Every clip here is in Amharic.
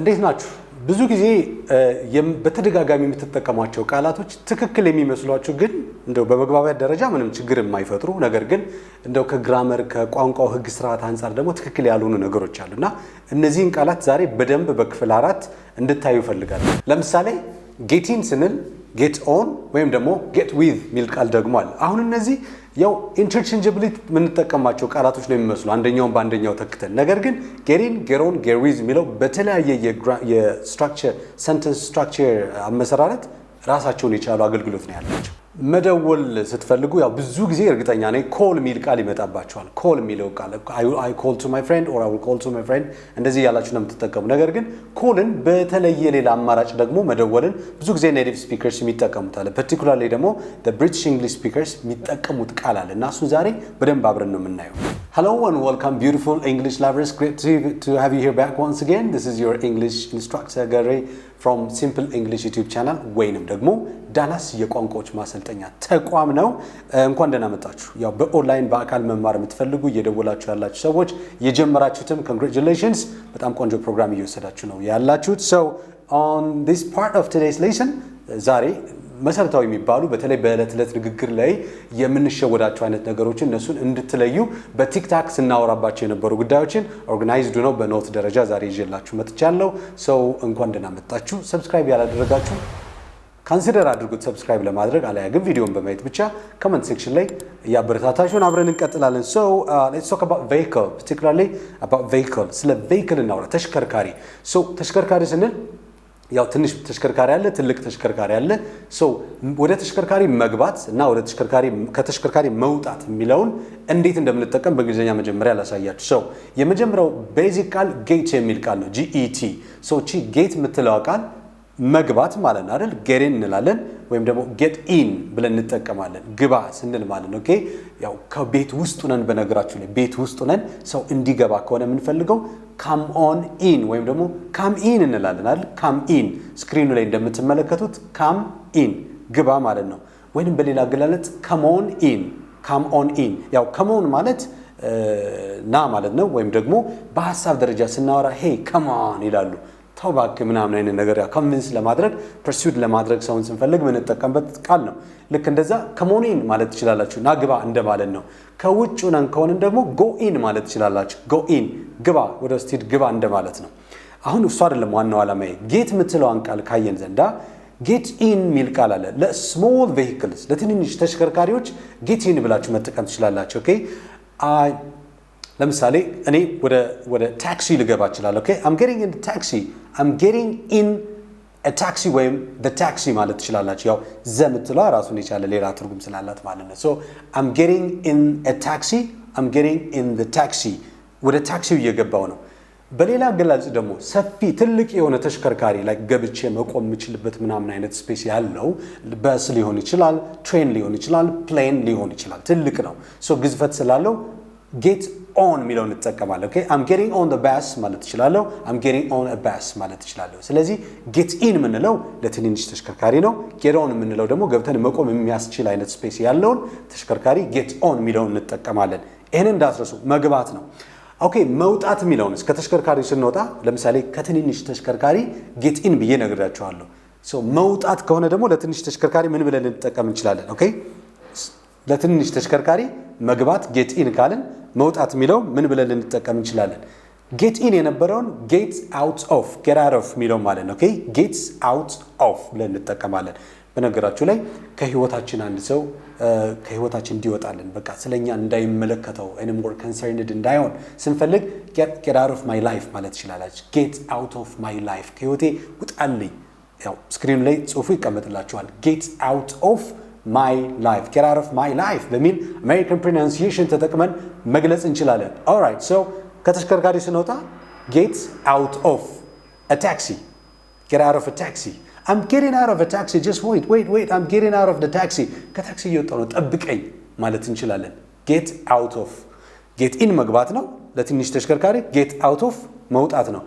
እንዴት ናችሁ? ብዙ ጊዜ በተደጋጋሚ የምትጠቀሟቸው ቃላቶች ትክክል የሚመስሏችሁ ግን እንደው በመግባቢያ ደረጃ ምንም ችግር የማይፈጥሩ ነገር ግን እንደው ከግራመር ከቋንቋው ሕግ ስርዓት አንፃር ደግሞ ትክክል ያልሆኑ ነገሮች አሉና እነዚህን ቃላት ዛሬ በደንብ በክፍል 4 እንድታዩ ፈልጋለሁ። ለምሳሌ get in ስንል get on ወይም ደግሞ get with ሚል ቃል ደግሞ አለ። አሁን እነዚህ ያው ኢንተርቼንጀብሊ የምንጠቀማቸው ቃላቶች ነው የሚመስሉ አንደኛውን በአንደኛው ተክተን ነገር ግን get in get on get with የሚለው በተለያየ የስትራክቸር ሰንተንስ ስትራክቸር አመሰራረት ራሳቸውን የቻሉ አገልግሎት ነው ያላቸው። መደወል ስትፈልጉ ያው ብዙ ጊዜ እርግጠኛ ነኝ ኮል ሚል ቃል ይመጣባቸዋል። ኮል ሚለው ቃል I call to my friend or I will call to my friend እንደዚህ ያላችሁ ነው የምትጠቀሙ። ነገር ግን ኮልን በተለየ ሌላ አማራጭ ደግሞ መደወልን ብዙ ጊዜ ኔቲቭ ስፒከርስ የሚጠቀሙት አለ። particularly ደግሞ the British English speakers የሚጠቀሙት ቃል አለ እና እሱን ዛሬ በደንብ አብረን ነው የምናየው። Hello and welcome beautiful English lovers. Great to have you here back once again. This is your English instructor Gary from Simple English YouTube channel ወይንም ደግሞ ዳላስ የቋንቋዎች ማሰልጠኛ ተቋም ነው። እንኳን ደህና መጣችሁ። ያው በኦንላይን በአካል መማር የምትፈልጉ እየደወላችሁ ያላችሁ ሰዎች የጀመራችሁትም congratulations በጣም ቆንጆ ፕሮግራም እየወሰዳችሁ ነው ያላችሁት። So on this part of today's lesson ዛሬ መሰረታዊ የሚባሉ በተለይ በዕለት ዕለት ንግግር ላይ የምንሸወዳቸው አይነት ነገሮችን እነሱን እንድትለዩ በቲክታክ ስናወራባቸው የነበሩ ጉዳዮችን ኦርጋናይዝድ ነው በኖት ደረጃ ዛሬ ይዤላችሁ መጥቻለሁ። ሰው እንኳን ደህና መጣችሁ። ሰብስክራይብ ያላደረጋችሁ ካንሲደር አድርጉት ሰብስክራይብ ለማድረግ አለያ ግን ቪዲዮን በማየት ብቻ ኮሜንት ሴክሽን ላይ ያበረታታችሁን አብረን እንቀጥላለን። So let's talk about vehicle, particularly about vehicle. ስለ vehicle እናውራ ተሽከርካሪ። So ተሽከርካሪ ስንል ያው ትንሽ ተሽከርካሪ አለ፣ ትልቅ ተሽከርካሪ አለ። ሶ ወደ ተሽከርካሪ መግባት እና ወደ ተሽከርካሪ ከተሽከርካሪ መውጣት የሚለውን እንዴት እንደምንጠቀም በእንግሊዝኛ መጀመሪያ ላሳያችሁ። ሶ የመጀመሪያው ቤዚክ ቃል ጌት የሚል ቃል ነው። GET ሶ ቺ ጌት የምትለው ቃል መግባት ማለት ነው አይደል? get in እንላለን ወይም ደግሞ get in ብለን እንጠቀማለን ግባ ስንል ማለት ነው። ኦኬ ያው ከቤት ውስጥ ነን፣ በነገራችሁ ላይ ቤት ውስጥ ነን ሰው እንዲገባ ከሆነ የምንፈልገው come on in ወይም ደግሞ come in እንላለን አይደል? come in ስክሪኑ ላይ እንደምትመለከቱት come in ግባ ማለት ነው። ወይንም በሌላ አገላለጽ come on in come on in ያው come on ማለት ና ማለት ነው። ወይም ደግሞ በሐሳብ ደረጃ ስናወራ hey come on ይላሉ ተውባክ ምናምን አይነት ነገር ያ ኮንቪንስ ለማድረግ ፐርሱድ ለማድረግ ሰውን ስንፈልግ ምንጠቀምበት ቃል ነው። ልክ እንደዛ come on in ማለት ትችላላችሁ ና ግባ እንደማለት ነው። ከውጭ ነን ከሆነ ደግሞ go in ማለት ትችላላችሁ። go in ግባ ወደ ውስጥ ግባ እንደማለት ነው። አሁን እሱ አይደለም ዋናው ዓላማዬ። ጌት የምትለውን ቃል ካየን ዘንዳ get in ሚል ቃል አለ። ለስሞል ቬሂክልስ ለትንንሽ ተሽከርካሪዎች get in ብላችሁ መጠቀም ትችላላችሁ። ኦኬ ለምሳሌ እኔ ወደ ታክሲ ልገባ እችላለሁ። ኦኬ I'm getting in the taxi I'm getting in a taxi ወይም the taxi ማለት ትችላላችሁ። ያው ዘምትለው ራሱን የቻለ ሌላ ትርጉም ስላላት ማለት ነው። So I'm getting in a taxi I'm getting in the taxi ወደ ታክሲው እየገባው ነው። በሌላ አገላለጽ ደግሞ ሰፊ ትልቅ የሆነ ተሽከርካሪ ላይ ገብቼ መቆም የምችልበት ምናምን አይነት ስፔስ ያለው በስ ሊሆን ይችላል፣ ትሬን ሊሆን ይችላል፣ ፕሌን ሊሆን ይችላል። ትልቅ ነው። So ግዝፈት ስላለው get on ሚለውን እንጠቀማለን። ኦኬ I'm getting on the bus ማለት እችላለሁ። I'm getting on a bus ማለት እችላለሁ። ስለዚህ get in የምንለው ለትንንሽ ተሽከርካሪ ነው። get on የምንለው ደግሞ ገብተን መቆም የሚያስችል አይነት ስፔስ ያለውን ተሽከርካሪ get on ሚለውን እንጠቀማለን። ይሄን እንዳትረሱ መግባት ነው። ኦኬ መውጣት የሚለውን ከተሽከርካሪ ስንወጣ ለምሳሌ ከትንንሽ ተሽከርካሪ get in ብዬ ነግራችኋለሁ። ሶ መውጣት ከሆነ ደግሞ ለትንሽ ተሽከርካሪ ምን ብለን እንጠቀም እንችላለን? ኦኬ ለትንሽ ተሽከርካሪ መግባት get in ካልን መውጣት የሚለው ምን ብለን እንጠቀም እንችላለን? get in የነበረውን get out of የሚለው ማለት ነው። ኦኬ get out of ብለን እንጠቀማለን። በነገራችሁ ላይ ከህይወታችን አንድ ሰው ከህይወታችን እንዲወጣልን በቃ ስለኛ እንዳይመለከተው anymore concerned እንዳይሆን ስንፈልግ get out of my life ማለት ትችላላችሁ። get out of my life ከህይወቴ ውጣልኝ። ያው ስክሪኑ ላይ ጽሁፉ ይቀመጥላችኋል። get out of my life get out of my life በሚል አሜሪካን pronunciation ተጠቅመን መግለጽ እንችላለን። alright so ከተሽከርካሪ ስንወጣ get out of a taxi get out of a taxi I'm getting out of a taxi just wait I'm getting out of the taxi ከታክሲ እየወጣሁ ነው ጠብቀኝ ማለት እንችላለን። get out of get in መግባት ነው። ለትንሽ ተሽከርካሪ get out of መውጣት ነው።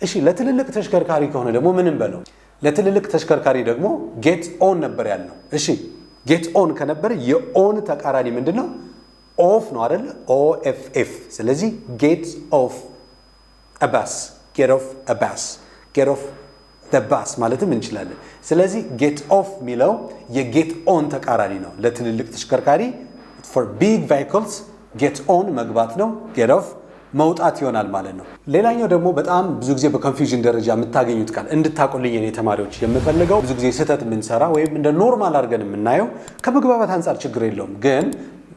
እሺ ለትልልቅ ተሽከርካሪ ከሆነ ደግሞ ምን እንበለው? ለትልልቅ ተሽከርካሪ ደግሞ get on ነበር ያልነው። እሺ get on ከነበረ የኦን ተቃራኒ ምንድነው? ኦፍ ነው አይደል? OFF ስለዚህ get off a bus get off the bus ማለትም እንችላለን። ስለዚህ get off የሚለው የget on ተቃራኒ ነው። ለትልልቅ ተሽከርካሪ for big vehicles get on መግባት ነው፣ get off መውጣት ይሆናል ማለት ነው። ሌላኛው ደግሞ በጣም ብዙ ጊዜ በኮንፊውዥን ደረጃ የምታገኙት ቃል እንድታቆልኝ የኔ ተማሪዎች የምፈልገው ብዙ ጊዜ ስህተት የምንሰራ ወይም እንደ ኖርማል አድርገን የምናየው ከመግባባት አንፃር ችግር የለውም ግን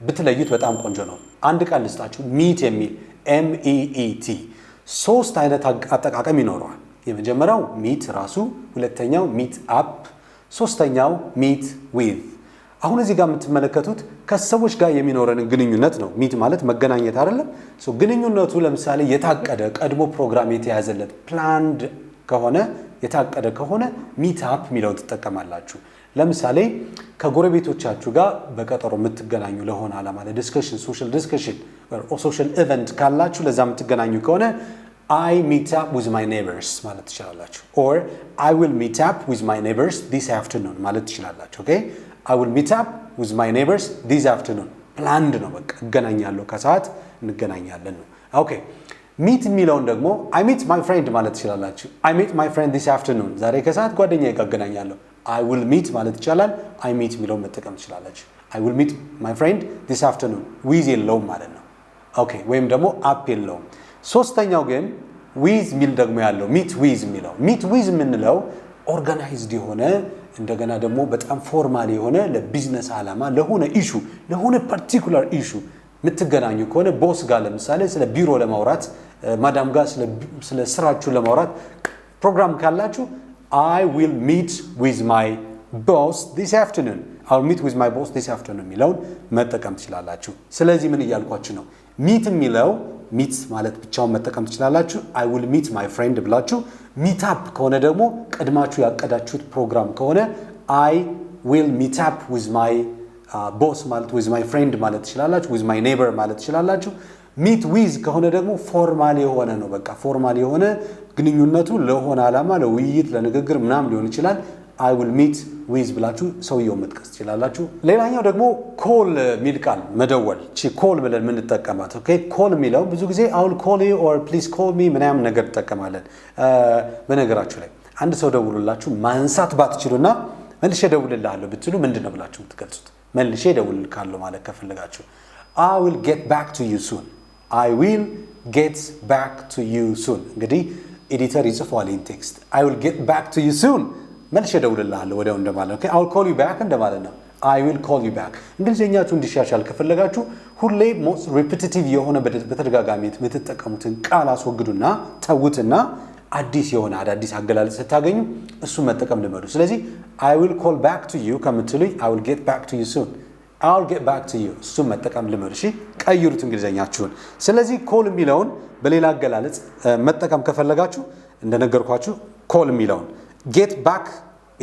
ብትለዩት በጣም ቆንጆ ነው። አንድ ቃል ልስጣችሁ meet የሚል MEET ሶስት አይነት አጠቃቀም ይኖረዋል። የመጀመሪያው meet ራሱ፣ ሁለተኛው meet up፣ ሶስተኛው meet with። አሁን እዚህ ጋር የምትመለከቱት ከሰዎች ጋር የሚኖረን ግንኙነት ነው። ሚት ማለት መገናኘት አይደለም። ግንኙነቱ ለምሳሌ የታቀደ ቀድሞ ፕሮግራም የተያዘለት planned ከሆነ የታቀደ ከሆነ meet up የሚለውን ትጠቀማላችሁ። ለምሳሌ ከጎረቤቶቻችሁ ጋር በቀጠሮ የምትገናኙ ለሆነ ዓላማ ለዲስከሽን ሶሻል ዲስከሽን or social event ካላችሁ ለዛ የምትገናኙ ከሆነ I meet up with my neighbors ማለት ትችላላችሁ or I will meet up with my neighbors this afternoon ማለት ትችላላችሁ። ኦኬ I will meet up with my neighbors this afternoon planned ነው። በቃ እገናኛለሁ ከሰዓት እንገናኛለን ነው። ኦኬ meet የሚለውን ደግሞ I meet my friend ማለት ትችላላችሁ። I meet my friend this afternoon ዛሬ ከሰዓት ጓደኛዬ ጋር እገናኛለሁ። I will meet ማለት ይቻላል። I meet የሚለውን መጠቀም ትችላላችሁ። I will meet my friend this afternoon with የለውም ማለት ነው። ኦኬ ወይም ደግሞ up የለውም። ሶስተኛው ግን with ሚል ደግሞ ያለው meet with የሚለው meet with የምንለው ኦርጋናይዝድ የሆነ እንደገና ደግሞ በጣም ፎርማል የሆነ ለቢዝነስ ዓላማ ለሆነ ኢሹ ለሆነ ፓርቲኩላር ኢሹ የምትገናኙ ከሆነ ቦስ ጋር ለምሳሌ ስለ ቢሮ ለማውራት ማዳም ጋር ስለ ስራችሁ ለማውራት ፕሮግራም ካላችሁ I will meet with my boss this afternoon. I'll meet with my boss this afternoon የሚለውን መጠቀም ትችላላችሁ። ስለዚህ ምን እያልኳችሁ ነው? meet የሚለው meet ማለት ብቻውን መጠቀም ትችላላችሁ። I will meet my friend ብላችሁ meet up ከሆነ ደግሞ ቀድማችሁ ያቀዳችሁት ፕሮግራም ከሆነ I will meet up with my boss ማለት with my friend ማለት ትችላላችሁ። with my neighbor ማለት ትችላላችሁ። meet with ከሆነ ደግሞ ፎርማል የሆነ ነው። በቃ ፎርማል የሆነ ግንኙነቱ ለሆነ ዓላማ ለውይይት ለንግግር ምናምን ሊሆን ይችላል። I will meet with ብላችሁ ሰውየው መጥቀስ ትችላላችሁ። ሌላኛው ደግሞ call ሚል ቃል መደወል እቺ call ብለን ምን ተጠቀማት? ኦኬ call የሚለው ብዙ ጊዜ I will call you or please call me ምናምን ነገር ተጠቀማለን። በነገራችሁ ላይ አንድ ሰው ደውሉላችሁ ማንሳት ባትችሉና መልሼ ደውልልሃለሁ ብትሉ ምንድነው ብላችሁ የምትገልጹት? መልሼ ደውልልካለሁ ማለት ከፈለጋችሁ I will get back to you soon. I will get back to you soon. እንግዲህ ኤዲተር ይጽፋል ኢን ቴክስት I will get back to you soon መልሼ ደውልልሃለሁ ወዲያው እንደማለት ነው። ኦኬ I will call you back እንደማለት ነው። I will call you back እንግሊዘኛችሁ እንዲሻሻል ከፈለጋችሁ ሁሌ most repetitive የሆነ በተደጋጋሚ የምትጠቀሙትን ቃል አስወግዱና ተውትና አዲስ የሆነ አዳዲስ አገላለጽ ስታገኙ እሱ መጠቀም ልመዱ። ስለዚህ I will call back to you ከምትሉኝ I will get back to you soon I'll get back to you እሱ መጠቀም ልመዱ። እሺ ቀይሩት እንግሊዘኛችሁን። ስለዚህ call የሚለውን በሌላ አገላለጽ መጠቀም ከፈለጋችሁ እንደነገርኳችሁ call የሚለውን get back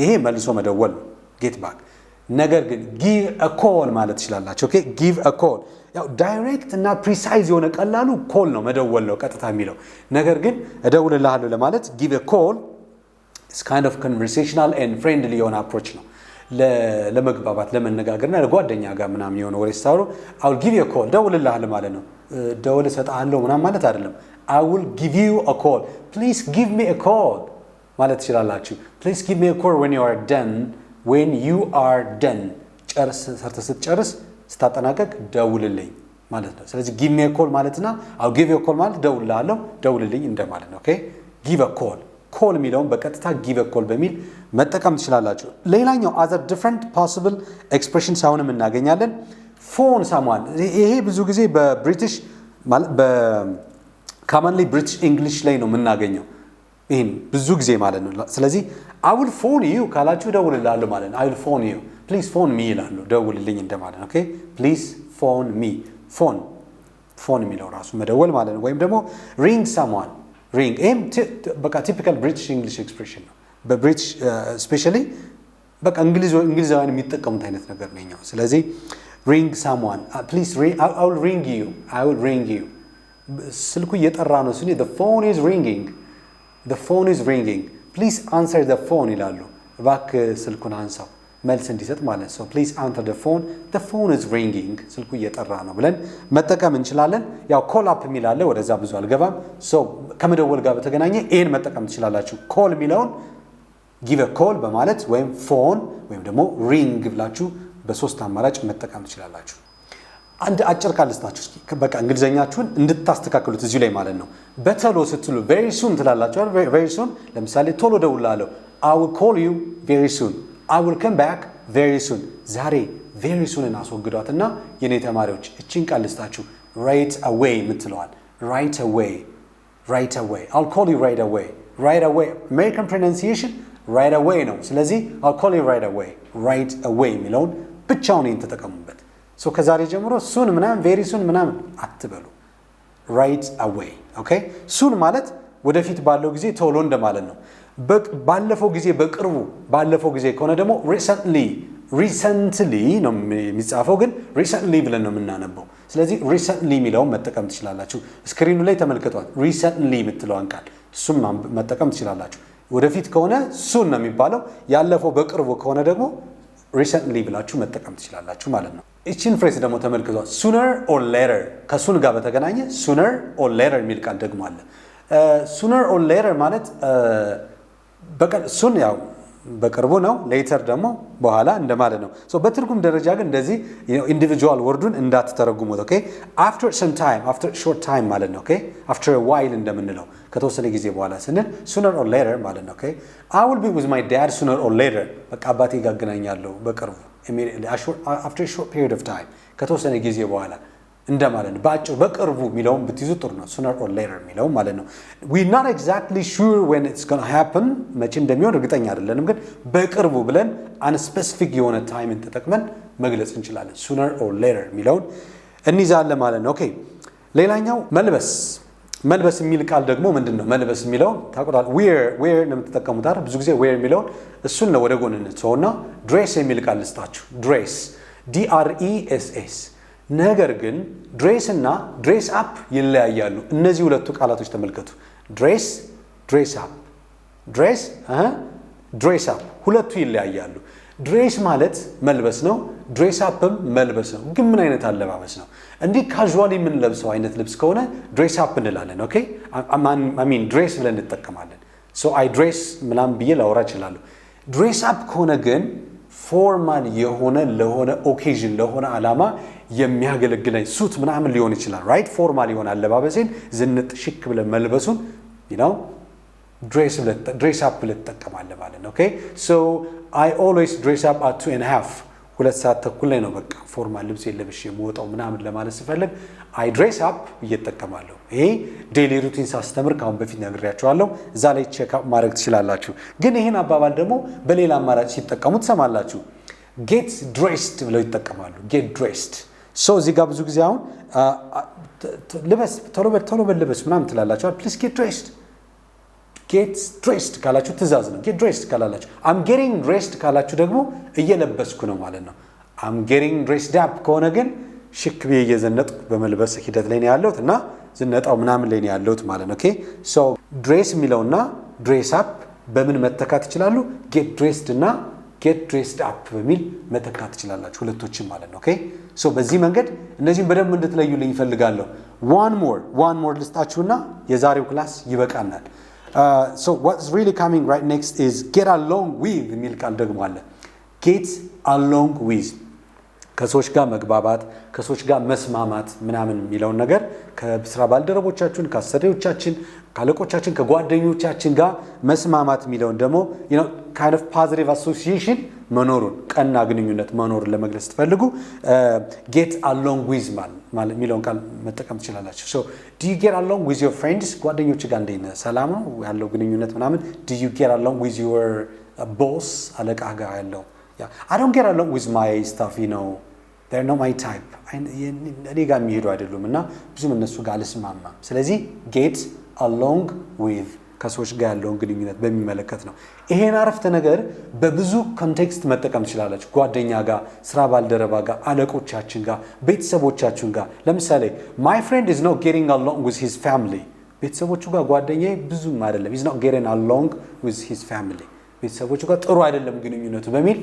ይሄ መልሶ መደወል ነው get back። ነገር ግን give a call ማለት ትችላላችሁ። ኦኬ give a call ያው ዳይሬክት እና ፕሪሳይዝ የሆነ ቀላሉ call ነው መደወል ነው ቀጥታ የሚለው። ነገር ግን እደውልልሃለሁ ለማለት give a call is kind of conversational and friendly የሆነ approach ነው። ለመግባባት ለመነጋገርና ለጓደኛ ጋር ምናምን የሆነ ወሬ ስታወሩ I will give you a call ደውልልሃለሁ ማለት ነው። ደውል እሰጥሃለሁ ምናምን ማለት አይደለም። I will give you a call please give me a call ማለት ትችላላችሁ። please give me a call when you are done ጨርስ ሰርተህ ስትጨርስ ስታጠናቀቅ ደውልልኝ ማለት ነው። ስለዚህ give me a call ማለትና I'll give you a call ማለት ደውልልሃለሁ ደውልልኝ እንደማለት ነው። ኦኬ give a call call የሚለውን በቀጥታ give a call በሚል መጠቀም ትችላላችሁ። ሌላኛው other different possible expressions አሁንም እናገኛለን። phone someone ይሄ ብዙ ጊዜ በብሪቲሽ ማለት በኮመንሊ ብሪቲሽ እንግሊሽ ላይ ነው የምናገኘው ይሄን ብዙ ጊዜ ማለት ነው። ስለዚህ I will phone you ካላችሁ ደውልልሃለሁ ማለት ነው። I will phone you please phone me ይላሉ ደውልልኝ እንደማለት ነው። ኦኬ please phone me phone የሚለው ራሱ መደወል ማለት ነው። ወይም ደግሞ ring someone ring ኤም በቃ ቲፒካል ብሪቲሽ እንግሊሽ ኤክስፕሬሽን ነው። በብሪቲሽ ስፔሻሊ በቃ እንግሊዛውያን የሚጠቀሙት አይነት ነገር ነው። ስለዚህ ring someone please ring I will ring you ስልኩ እየጠራ ነው ሲል the phone is ringing please answer the phone ይላሉ። እባክህ ስልኩን አንሳው መልስ እንዲሰጥ ማለት ነው። ፕሊዝ አንሰር the phone, the phone is ringing ስልኩ እየጠራ ነው ብለን መጠቀም እንችላለን። ያው ኮል አፕ የሚል አለ፣ ወደዛ ብዙ አልገባም። ከመደወል ጋር በተገናኘ ይሄን መጠቀም ትችላላችሁ። ኮል የሚለውን give a call በማለት ወይም ፎን ወይም ደግሞ ሪንግ ብላችሁ በሶስት አማራጭ መጠቀም ትችላላችሁ። አንድ አጭር ቃል ልስጣችሁ እስኪ በቃ እንግሊዘኛችሁን እንድታስተካክሉት እዚሁ ላይ ማለት ነው። በተሎ ስትሉ very soon ትላላችሁ አይደል? very soon ለምሳሌ ቶሎ ደውላለሁ I will call you very soon, I will come back very soon። ዛሬ very soon እናስወግዷትና የኔ ተማሪዎች እቺን ቃል ልስጣችሁ right away የምትለዋል right away I'll call you right away American pronunciation right away ነው። ስለዚህ I'll call you right away የሚለውን ብቻውን ይሄን ተጠቀሙበት። ከዛሬ ጀምሮ soon ምናምን very soon ምናምን አትበሉ right away ኦኬ። soon ማለት ወደፊት ባለው ጊዜ ቶሎ እንደማለት ነው። ባለፈው ጊዜ በቅርቡ ባለፈው ጊዜ ከሆነ ደግሞ recently ነው የሚጻፈው፣ ግን recently ብለን ነው የምናነበው። ስለዚህ recently የሚለውን መጠቀም ትችላላችሁ። ስክሪኑ ላይ ተመልክቷል recently የምትለዋን ቃል እሱም መጠቀም ትችላላችሁ። ወደፊት ከሆነ soon ነው የሚባለው፣ ያለፈው በቅርቡ ከሆነ ደግሞ recently ብላችሁ መጠቀም ትችላላችሁ ማለት ነው። እቺን ፍሬዝ ደግሞ ተመልክቷል sooner or later ከሱን ጋር በተገናኘ sooner or later የሚል ቃል ደግሞ አለ። sooner or later ማለት ሱን ያው በቅርቡ ነው፣ ሌተር ደግሞ በኋላ እንደማለት ነው። በትርጉም ደረጃ ግን እንደዚህ ኢንዲቪጁዋል ወርዱን እንዳትተረጉሙት ኦኬ። after some time after short time ማለት ነው ኦኬ። after a while እንደምንለው ከተወሰነ ጊዜ በኋላ ስንል sooner or later ማለት ነው ኦኬ። I will be with my dad sooner or later በቃ አባቴ ጋር አገናኛለሁ በቅርቡ after a short period of time ከተወሰነ ጊዜ በኋላ እንደማለት ነው። ባጭሩ በቅርቡ የሚለውን ብትይዙ ጥሩ ነው sooner or later የሚለው ማለት ነው። we're not exactly sure when it's going to happen መቼ እንደሚሆን እርግጠኛ አይደለንም፣ ግን በቅርቡ ብለን unspecific የሆነ ታይምን ተጠቅመን መግለጽ እንችላለን sooner or later የሚለውን እንይዛለን ማለት ነው ኦኬ። ሌላኛው መልበስ የሚል ቃል ደግሞ ምንድነው? መልበስ የሚለው ታውቁታል wear ነው የምትጠቀሙት አይደል? ብዙ ጊዜ wear የሚለው እሱን ነው ወደ ጎን እንተውና dress የሚል ቃል ልስጣችሁ dress DRESS። ነገር ግን ድሬስ እና ድሬስ አፕ ይለያያሉ። እነዚህ ሁለቱ ቃላቶች ተመልከቱ። ድሬስ አፕ ሁለቱ ይለያያሉ። ድሬስ ማለት መልበስ ነው፣ ድሬስ አፕም መልበስ ነው። ግን ምን አይነት አለባበስ ነው? እንዲህ ካዥዋሊ የምንለብሰው አይነት ልብስ ከሆነ ድሬስ አፕ እንላለን ኦኬ። ድሬስ ብለን እንጠቀማለን። አይ ድሬስ ምናምን ብዬ ላወራ እችላለሁ። ድሬስ አፕ ከሆነ ግን ፎርማል የሆነ ለሆነ ኦኬዥን ለሆነ ዓላማ የሚያገለግለኝ ሱት ምናምን ሊሆን ይችላል ራይት። ፎርማል የሆነ አለባበሴን ዝንጥ ሽክ ብለን መልበሱን ድሬስ አፕ ብለን ትጠቀማለህ ማለት ነው ኦኬ። I always dress up at 2:30 ሁለት ሰዓት ተኩል ላይ ነው በቃ ፎርማል ልብስ ለብሼ የምወጣው ምናምን ለማለት ስፈልግ I dress up እየተጠቀማለሁ። ይሄ ዴይሊ ሩቲን ሳስተምር ካሁን በፊት ነግሬያችኋለሁ፣ እዛ ላይ ቼክ አፕ ማድረግ ትችላላችሁ። ግን ይሄን አባባል ደግሞ በሌላ አማራጭ ሲጠቀሙ ትሰማላችሁ። get dressed ብለው ይጠቀማሉ get dressed። እዚህ ጋር ብዙ ጊዜ አሁን ልበስ ቶሎ በልበስ ምናምን ትላላችሁ please get dressed ካላችሁ ትእዛዝ ነው። get dressed ካላላችሁ I'm getting dressed ካላችሁ ደግሞ እየለበስኩ ነው ማለት ነው። I'm getting dressed up ከሆነ ግን ሽክ ብዬ እየዘነጥኩ በመልበስ ሂደት ላይ ነው ያለሁት እና ዝነጣው ምናምን ላይ ነው ያለሁት ማለት ነው ኦኬ። ድሬስ የሚለውና ድሬስ አፕ በምን መተካት ይችላሉ? get dressed እና get dressed up በሚል መተካት ትችላላችሁ ሁለቶችን ማለት ነው ኦኬ። በዚህ መንገድ እነዚህን በደንብ እንድትለዩልኝ እፈልጋለሁ። one more ልስጣችሁና የዛሬው ክላስ ይበቃናል። What's really coming right next is get along with የሚል ቃል ደግሞ አለ። get along with ከሰዎች ጋር መግባባት ከሰዎች ጋር መስማማት ምናምን የሚለውን ነገር ከስራ ባልደረቦቻችን ከአሰሪዎቻችን ከአለቆቻችን ከጓደኞቻችን ጋር መስማማት የሚለውን ደግሞ kind of positive association መኖሩን ቀና ግንኙነት መኖሩን ለመግለጽ ትፈልጉ get along with ማለት የሚለውን ቃል መጠቀም ትችላላችሁ። do you get along with your friends ጓደኞች ጋር እንዴት ነው ሰላም ነው ያለው ግንኙነት ምናምን? do you get along with your boss አለቃ ጋር ያለው I don't get along with my staff they're not my type እኔ ጋር የሚሄዱ አይደሉም እና ብዙም እነሱ ጋር አልስማማም። ስለዚህ get along with ከሰዎች ጋር ያለውን ግንኙነት በሚመለከት ነው። ይሄን አረፍተ ነገር በብዙ ኮንቴክስት መጠቀም ትችላላችሁ። ጓደኛ ጋር፣ ስራ ባልደረባ ጋር፣ አለቆቻችን ጋር፣ ቤተሰቦቻችን ጋር። ለምሳሌ my friend is not getting along with his family ቤተሰቦቹ ጋር ጓደኛዬ ብዙም አይደለም he's not getting along with his family ቤተሰቦቹ ጋር ጥሩ አይደለም ግንኙነቱ በሚል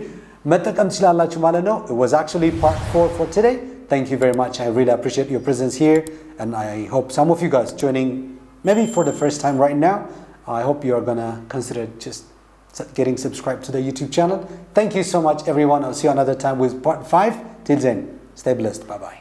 መጠቀም ትችላላችሁ ማለት ነው። It was actually part 4 for today. Thank you very much. I really appreciate your presence here, and I hope some of you guys joining maybe for the first time right now. I hope you are gonna consider just getting subscribed to the YouTube channel. Thank you so much, everyone. I'll see you another time with part 5. Till then, stay blessed. Bye bye.